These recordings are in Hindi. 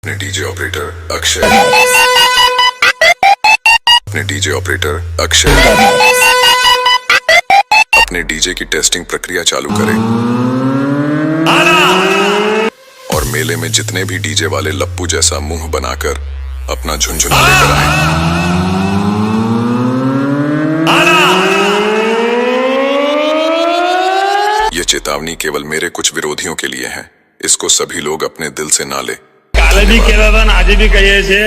अपने डीजे ऑपरेटर अक्षय अपने डीजे ऑपरेटर अक्षय अपने डीजे की टेस्टिंग प्रक्रिया चालू करें और मेले में जितने भी डीजे वाले लप्पू जैसा मुंह बनाकर अपना झुनझुना लेकर आए। ये चेतावनी केवल मेरे कुछ विरोधियों के लिए है, इसको सभी लोग अपने दिल से ना ले। काले भी कहता था, आज भी कहिए छे।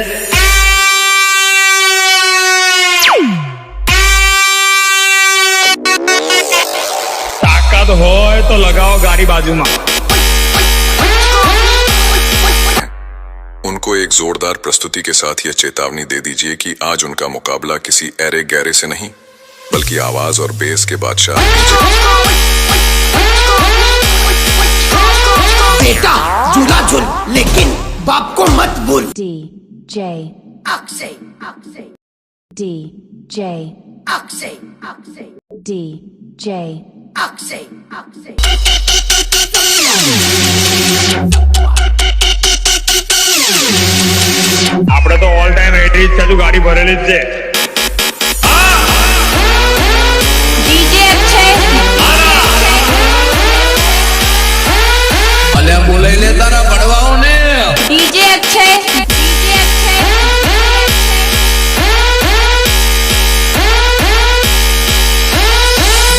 ताकत होय तो लगाओ गाड़ी बाजू में। उनको एक जोरदार प्रस्तुति के साथ यह चेतावनी दे दीजिए कि आज उनका मुकाबला किसी ऐरे गैरे से नहीं बल्कि आवाज और बेस के बादशाह बेटा झूला झूल लेकिन बाप को मत भूल। DJ Akshay Akshay DJ Akshay Akshay DJ Akshay Akshay આપણે તો ઓલ ટાઈમ એટરી જ છે, ગાડી ભરેલી જ છે। DJ અક્ષય અલ્યા બોલાઈ લે તારા ભડવાઓને। DJ અક્ષય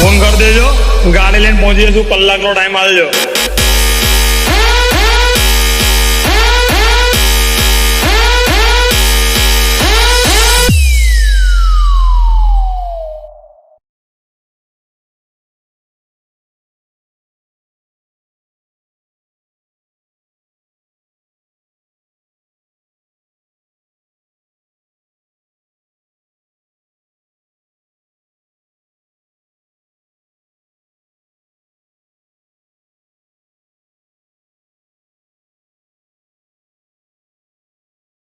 ફોન કરી દેજો, ગાડી લઈને પહોંચી જશું, કલાકનો ટાઈમ આલજો।